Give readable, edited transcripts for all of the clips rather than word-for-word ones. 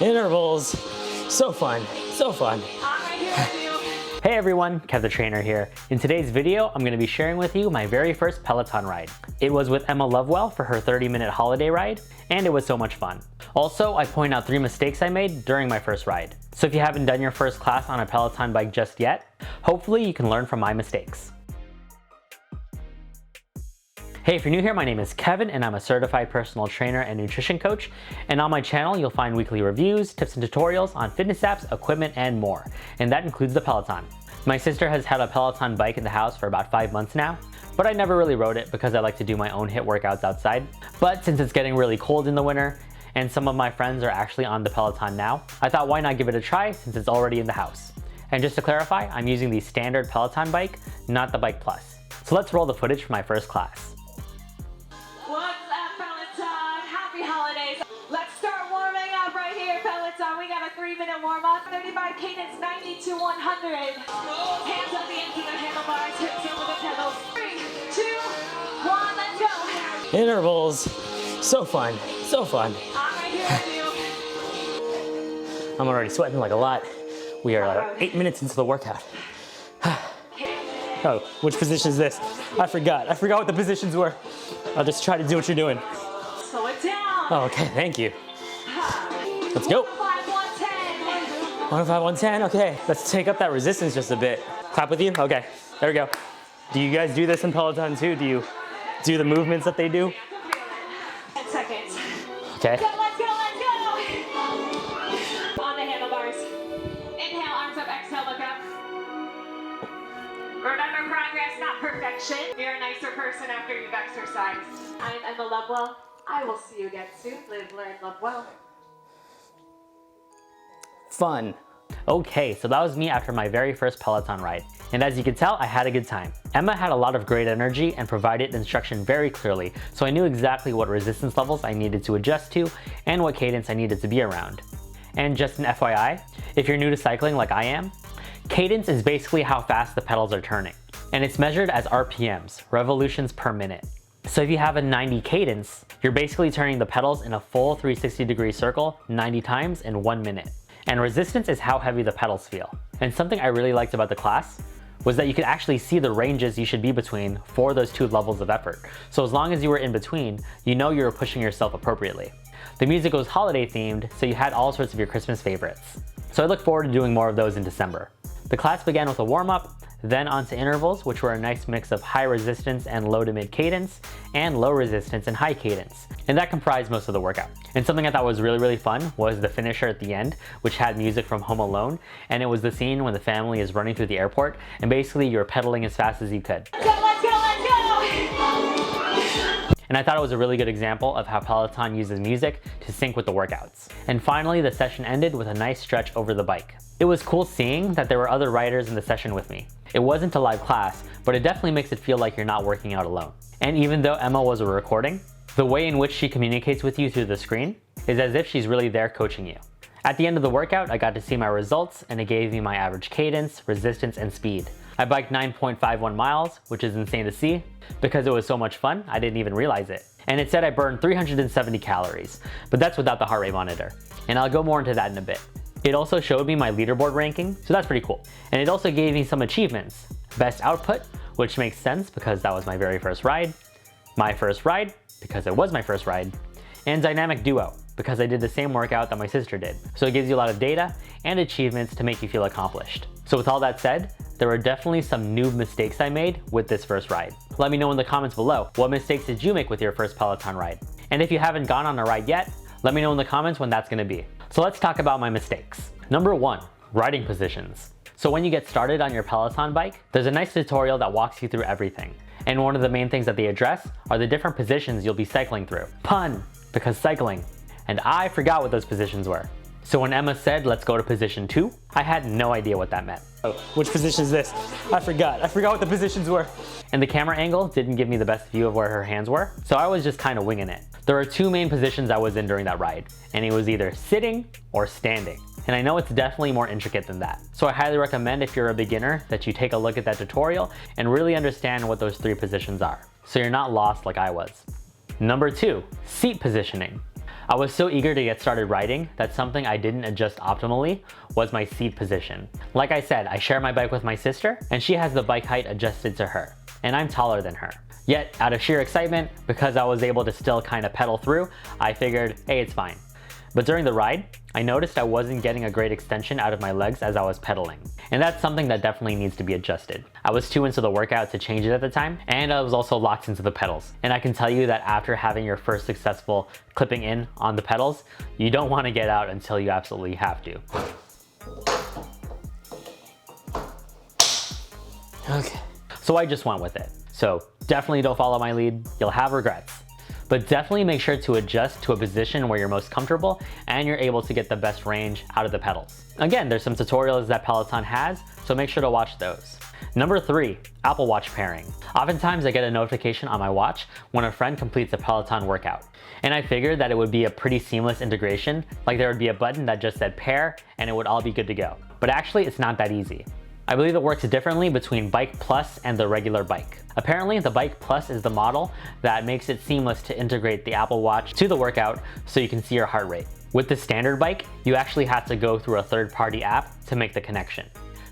Intervals. So fun, so fun. Hey everyone, Kev the Trainer here. In today's video, I'm going to be sharing with you my very first Peloton ride. It was with Emma Lovewell for her 30-minute holiday ride, and it was so much fun. Also, I point out 3 mistakes I made during my first ride. So if you haven't done your first class on a Peloton bike just yet, hopefully you can learn from my mistakes. Hey, if you're new here, my name is Kevin and I'm a certified personal trainer and nutrition coach. And on my channel, you'll find weekly reviews, tips and tutorials on fitness apps, equipment, and more. And that includes the Peloton. My sister has had a Peloton bike in the house for about 5 months now, but I never really rode it because I like to do my own HIIT workouts outside. But since it's getting really cold in the winter and some of my friends are actually on the Peloton now, I thought why not give it a try since it's already in the house. And just to clarify, I'm using the standard Peloton bike, not the Bike Plus. So let's roll the footage from my first class. We got a 3-minute warm-up. 35 Cadence, 90 to 100. Hands up the ends of the handlebars, hips over the pedals. 3, 2, 1, let's go. Intervals. So fun, so fun. I'm right here with you. I'm already sweating like a lot. We are like 8 minutes into the workout. Oh, which position is this? I forgot what the positions were. I'll just try to do what you're doing. Slow it down. Oh, okay, thank you. Let's go. 105, 110, okay. Let's take up that resistance just a bit. Clap with you? Okay, there we go. Do you guys do this in Peloton too? Do you do the movements that they do? 10 seconds. Okay. Let's go. On the handlebars. Inhale, arms up, exhale, look up. Remember, progress, not perfection. You're a nicer person after you've exercised. I'm Emma Lovewell. I will see you again soon. Live, learn, love well. Fun. Okay, so that was me after my very first Peloton ride. And as you can tell, I had a good time. Emma had a lot of great energy and provided instruction very clearly, so I knew exactly what resistance levels I needed to adjust to and what cadence I needed to be around. And just an FYI, if you're new to cycling like I am, cadence is basically how fast the pedals are turning. And it's measured as RPMs, revolutions per minute. So if you have a 90 cadence, you're basically turning the pedals in a full 360-degree circle 90 times in 1 minute. And resistance is how heavy the pedals feel. And something I really liked about the class was that you could actually see the ranges you should be between for those 2 levels of effort. So as long as you were in between, you know you were pushing yourself appropriately. The music was holiday themed, so you had all sorts of your Christmas favorites. So I look forward to doing more of those in December. The class began with a warm-up, then onto intervals, which were a nice mix of high resistance and low to mid cadence, and low resistance and high cadence. And that comprised most of the workout. And something I thought was really fun was the finisher at the end, which had music from Home Alone. And it was the scene when the family is running through the airport, and basically you're pedaling as fast as you could. Let's go. And I thought it was a really good example of how Peloton uses music to sync with the workouts. And finally, the session ended with a nice stretch over the bike. It was cool seeing that there were other riders in the session with me. It wasn't a live class, but it definitely makes it feel like you're not working out alone. And even though Emma was a recording, the way in which she communicates with you through the screen is as if she's really there coaching you. At the end of the workout, I got to see my results and it gave me my average cadence, resistance, and speed. I biked 9.51 miles, which is insane to see. Because it was so much fun, I didn't even realize it. And it said I burned 370 calories, but that's without the heart rate monitor. And I'll go more into that in a bit. It also showed me my leaderboard ranking, so that's pretty cool. And it also gave me some achievements. Best output, which makes sense because that was my very first ride. My first ride, because it was my first ride. And dynamic duo, because I did the same workout that my sister did. So it gives you a lot of data and achievements to make you feel accomplished. So with all that said, there were definitely some noob mistakes I made with this first ride. Let me know in the comments below, what mistakes did you make with your first Peloton ride? And if you haven't gone on a ride yet, let me know in the comments when that's gonna be. So let's talk about my mistakes. Number 1, riding positions. So when you get started on your Peloton bike, there's a nice tutorial that walks you through everything. And one of the main things that they address are the different positions you'll be cycling through. Pun, because cycling. And I forgot what those positions were. So when Emma said, let's go to position 2, I had no idea what that meant. Oh, which position is this? I forgot what the positions were. And the camera angle didn't give me the best view of where her hands were, so I was just kind of winging it. There are 2 main positions I was in during that ride, and it was either sitting or standing. And I know it's definitely more intricate than that. So I highly recommend if you're a beginner that you take a look at that tutorial and really understand what those 3 positions are, so you're not lost like I was. Number 2, seat positioning. I was so eager to get started riding that something I didn't adjust optimally was my seat position. Like I said, I share my bike with my sister, and she has the bike height adjusted to her, and I'm taller than her. Yet, out of sheer excitement, because I was able to still kind of pedal through, I figured, hey, it's fine. But during the ride, I noticed I wasn't getting a great extension out of my legs as I was pedaling. And that's something that definitely needs to be adjusted. I was too into the workout to change it at the time, and I was also locked into the pedals. And I can tell you that after having your first successful clipping in on the pedals, you don't want to get out until you absolutely have to. Okay. So I just went with it. So definitely don't follow my lead, you'll have regrets. But definitely make sure to adjust to a position where you're most comfortable and you're able to get the best range out of the pedals. Again, there's some tutorials that Peloton has, so make sure to watch those. Number 3, Apple Watch pairing. Oftentimes I get a notification on my watch when a friend completes a Peloton workout. And I figured that it would be a pretty seamless integration, like there would be a button that just said pair and it would all be good to go. But actually it's not that easy. I believe it works differently between Bike Plus and the regular bike. Apparently, the Bike Plus is the model that makes it seamless to integrate the Apple Watch to the workout so you can see your heart rate. With the standard bike, you actually have to go through a third-party app to make the connection.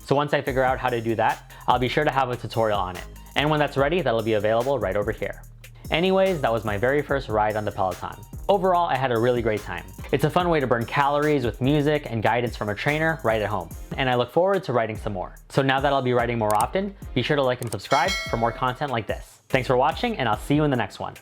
So once I figure out how to do that, I'll be sure to have a tutorial on it. And when that's ready, that'll be available right over here. Anyways, that was my very first ride on the Peloton. Overall, I had a really great time. It's a fun way to burn calories with music and guidance from a trainer right at home. And I look forward to riding some more. So now that I'll be riding more often, be sure to like and subscribe for more content like this. Thanks for watching, and I'll see you in the next one.